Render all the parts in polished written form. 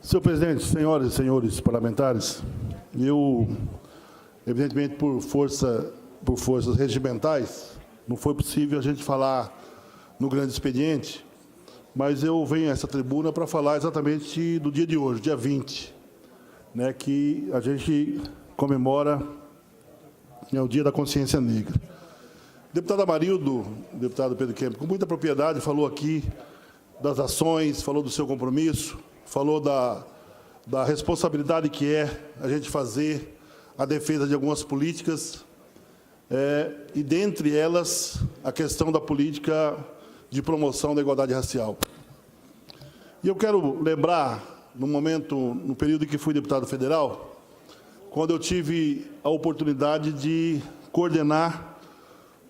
Senhor presidente, senhoras e senhores parlamentares, eu, evidentemente, por forças regimentais, não foi possível a gente falar no grande expediente, mas eu venho a essa tribuna para falar exatamente do dia de hoje, dia 20, né, que a gente comemora o Dia da Consciência Negra. O deputado Amarildo, o deputado Pedro Kemp, com muita propriedade, falou aqui das ações, falou do seu compromisso, falou da responsabilidade que é a gente fazer a defesa de algumas políticas, e, dentre elas, a questão da política de promoção da igualdade racial. E eu quero lembrar, no período em que fui deputado federal, quando eu tive a oportunidade de coordenar,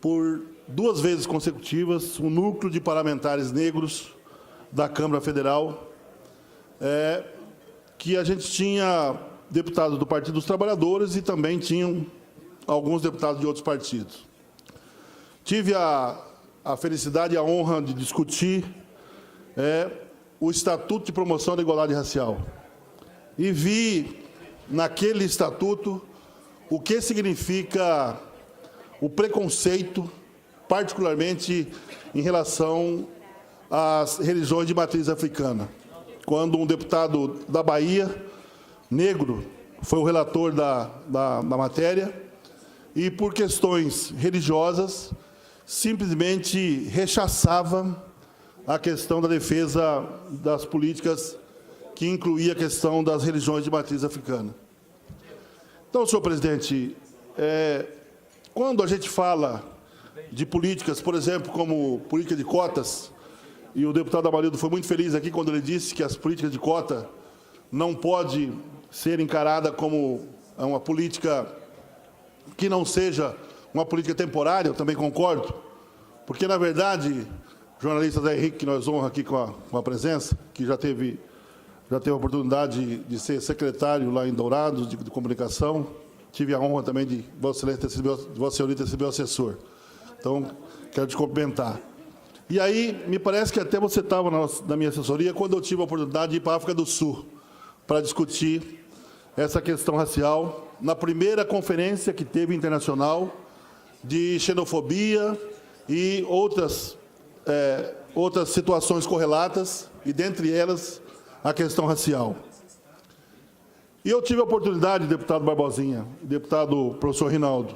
por 2 vezes consecutivas, um núcleo de parlamentares negros da Câmara Federal, que a gente tinha deputados do Partido dos Trabalhadores e também tinham alguns deputados de outros partidos. Tive a felicidade e a honra de discutir o Estatuto de Promoção da Igualdade Racial. E vi, naquele estatuto, o que significa o preconceito, particularmente em relação às religiões de matriz africana. Quando um deputado da Bahia, negro, foi o relator da matéria, e, por questões religiosas, simplesmente rechaçava a questão da defesa das políticas que incluía a questão das religiões de matriz africana. Então, senhor presidente, quando a gente fala de políticas, por exemplo, como política de cotas, e o deputado Amarildo foi muito feliz aqui quando ele disse que as políticas de cota não pode ser encarada como uma política que não seja uma política temporária, eu também concordo, porque, na verdade, o jornalista Zé Henrique, que nós honra aqui com a presença, que já teve a oportunidade de ser secretário lá em Dourados, de comunicação, tive a honra também de Vossa Senhoria ter sido meu assessor. Então, quero te cumprimentar. E aí, me parece que até você estava na minha assessoria quando eu tive a oportunidade de ir para a África do Sul para discutir essa questão racial na primeira conferência que teve internacional de xenofobia e outras situações correlatas, e dentre elas a questão racial. E eu tive a oportunidade, deputado Barbosinha, deputado professor Rinaldo,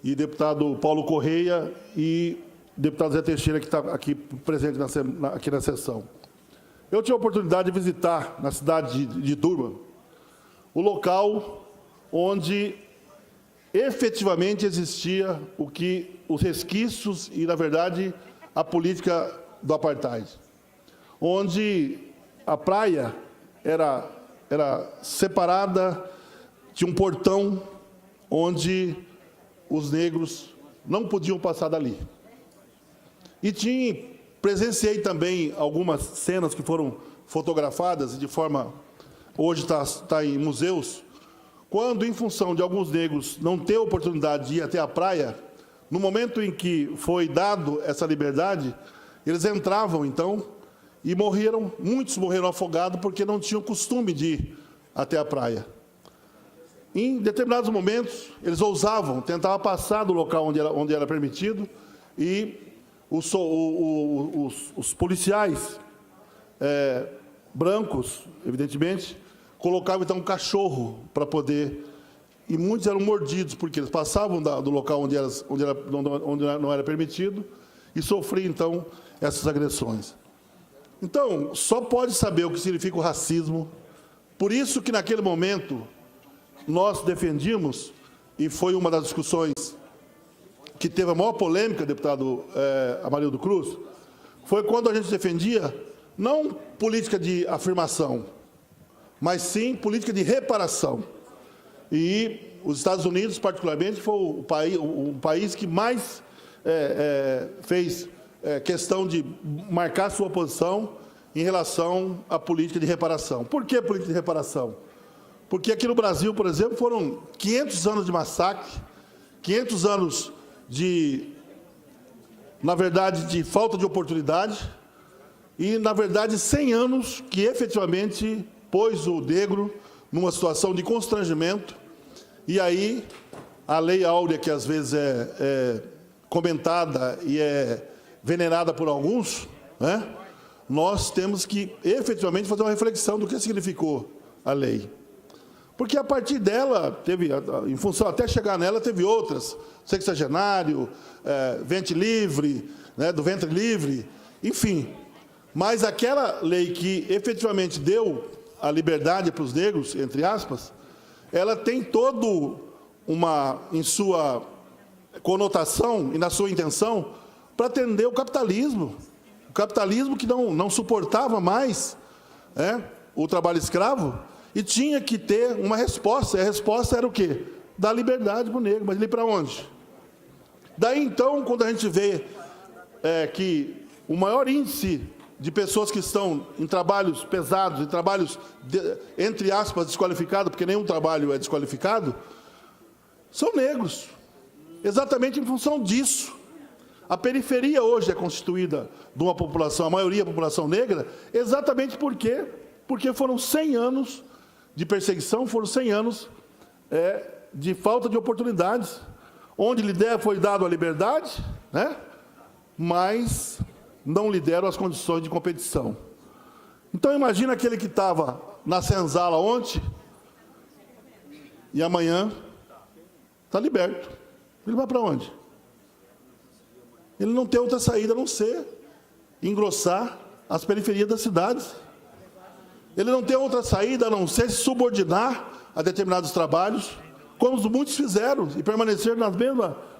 e deputado Paulo Correia e deputado Zé Teixeira, que está aqui presente aqui na sessão. Eu tive a oportunidade de visitar, na cidade de Durban, o local onde efetivamente existia os resquícios e, na verdade, a política do apartheid, onde a praia era separada de um portão onde os negros não podiam passar dali. E presenciei também algumas cenas que foram fotografadas de forma... Hoje está em museus, quando, em função de alguns negros não ter oportunidade de ir até a praia, no momento em que foi dado essa liberdade, eles entravam, então, e muitos morreram afogados porque não tinham costume de ir até a praia. Em determinados momentos, eles ousavam, tentavam passar do local onde era permitido, e os policiais brancos, evidentemente, colocavam, então, um cachorro para poder... E muitos eram mordidos, porque eles passavam do local onde não era permitido e sofriam, então, essas agressões. Então, só pode saber o que significa o racismo. Por isso que, naquele momento, nós defendíamos, e foi uma das discussões que teve a maior polêmica, deputado Amarildo Cruz, foi quando a gente defendia não política de afirmação, mas sim política de reparação. E os Estados Unidos, particularmente, foi o país que mais fez questão de marcar sua posição em relação à política de reparação. Por que política de reparação? Porque aqui no Brasil, por exemplo, foram 500 anos de massacre, 500 anos na verdade, de falta de oportunidade, e, na verdade, 100 anos que efetivamente pôs o negro numa situação de constrangimento. E aí, a Lei Áurea, que às vezes é comentada e é venerada por alguns, né, nós temos que efetivamente fazer uma reflexão do que significou a lei. Porque a partir dela, em função, até chegar nela, teve outras, sexagenário, ventre livre, né, do ventre livre, enfim. Mas aquela lei que efetivamente deu a liberdade para os negros, entre aspas, ela tem todo em sua conotação e na sua intenção para atender o capitalismo que não suportava mais, o trabalho escravo, e tinha que ter uma resposta. E a resposta era o quê? Dar liberdade para o negro. Mas ele para onde? Daí, então, quando a gente vê que o maior índice de pessoas que estão em trabalhos pesados, em trabalhos, entre aspas, desqualificados, porque nenhum trabalho é desqualificado, são negros. Exatamente em função disso. A periferia hoje é constituída de uma população, a maioria da população negra, exatamente porque foram 100 anos de perseguição, foram 100 anos de falta de oportunidades, onde lhe foi dado a liberdade, né, mas não lhe deram as condições de competição. Então, imagina aquele que estava na senzala ontem e amanhã está liberto. Ele vai para onde? Ele não tem outra saída a não ser engrossar as periferias das cidades. Ele não tem outra saída a não ser se subordinar a determinados trabalhos, como muitos fizeram, e permaneceram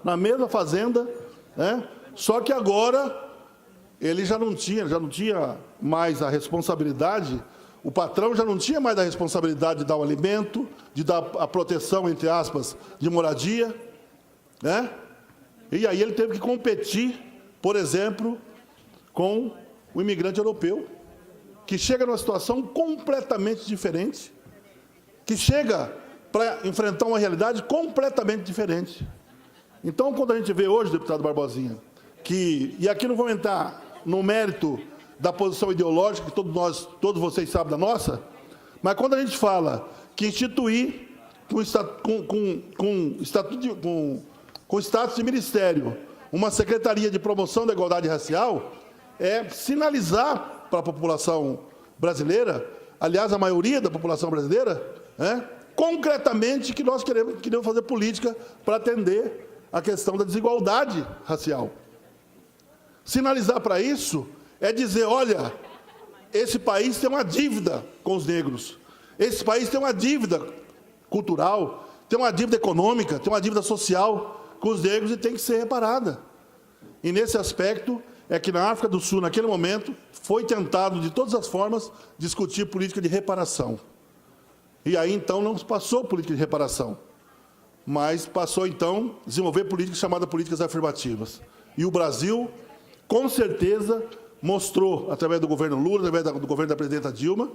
na mesma fazenda, né? Só que agora ele já não tinha mais a responsabilidade, o patrão já não tinha mais a responsabilidade de dar o alimento, de dar a proteção, entre aspas, de moradia, né? E aí ele teve que competir, por exemplo, com o imigrante europeu, que chega numa situação completamente diferente, que chega para enfrentar uma realidade completamente diferente. Então, quando a gente vê hoje, deputado Barbosinha, e aqui não vou entrar no mérito da posição ideológica, que todos vocês sabem da nossa, mas quando a gente fala que instituir com status de ministério uma secretaria de promoção da igualdade racial, é sinalizar para a população brasileira, aliás, a maioria da população brasileira, concretamente que nós queremos fazer política para atender a questão da desigualdade racial. Sinalizar para isso é dizer, olha, esse país tem uma dívida com os negros, esse país tem uma dívida cultural, tem uma dívida econômica, tem uma dívida social com os negros e tem que ser reparada. E nesse aspecto é que na África do Sul, naquele momento, foi tentado, de todas as formas, discutir política de reparação. E aí, então, não passou política de reparação, mas passou, então, a desenvolver políticas chamadas políticas afirmativas. E o Brasil, com certeza, mostrou, através do governo Lula, através do governo da presidenta Dilma,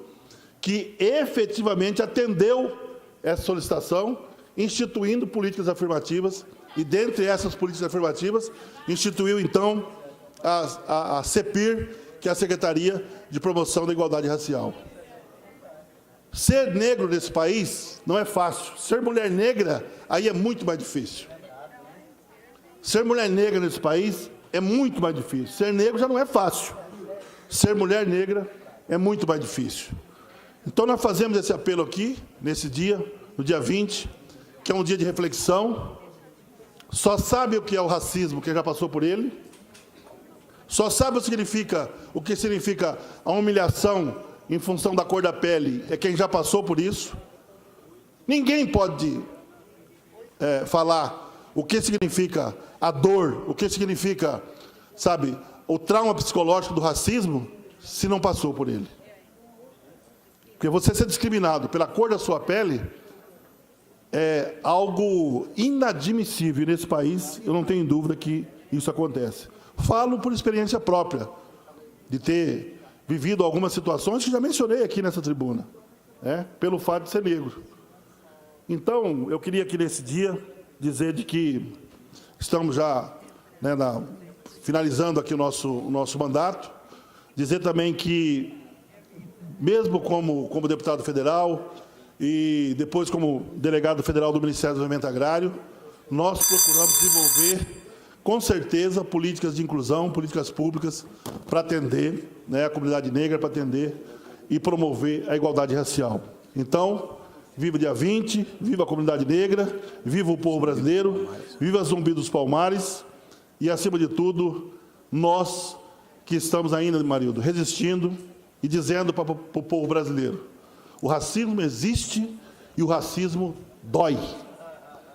que efetivamente atendeu essa solicitação, instituindo políticas afirmativas, e, dentre essas políticas afirmativas, instituiu, então, a CEPIR, que é a Secretaria de Promoção da Igualdade Racial. Ser negro nesse país não é fácil. Ser mulher negra, aí é muito mais difícil. Ser mulher negra nesse país é muito mais difícil. Ser negro já não é fácil. Ser mulher negra é muito mais difícil. Então, nós fazemos esse apelo aqui, nesse dia, no dia 20, que é um dia de reflexão. Só sabe o que é o racismo quem já passou por ele. Só sabe o que significa a humilhação em função da cor da pele é quem já passou por isso. Ninguém pode falar o que significa a dor, o que significa, sabe, o trauma psicológico do racismo, se não passou por ele. Porque você ser discriminado pela cor da sua pele é algo inadmissível. E nesse país, eu não tenho dúvida que isso acontece. Falo por experiência própria, de ter vivido algumas situações que já mencionei aqui nessa tribuna, pelo fato de ser negro. Então, eu queria aqui nesse dia dizer de que estamos já finalizando aqui o nosso mandato. Dizer também que, mesmo como deputado federal e depois como delegado federal do Ministério do Desenvolvimento Agrário, nós procuramos desenvolver, com certeza, políticas de inclusão, políticas públicas para atender, né, a comunidade negra, para atender e promover a igualdade racial. Então, viva dia 20, viva a comunidade negra, viva o povo brasileiro, viva Zumbi dos Palmares e, acima de tudo, nós que estamos ainda, Marildo, resistindo e dizendo para o povo brasileiro: o racismo existe e o racismo dói.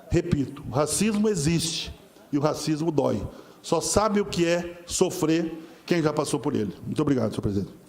Repito, o racismo existe e o racismo dói. Só sabe o que é sofrer quem já passou por ele. Muito obrigado, senhor presidente.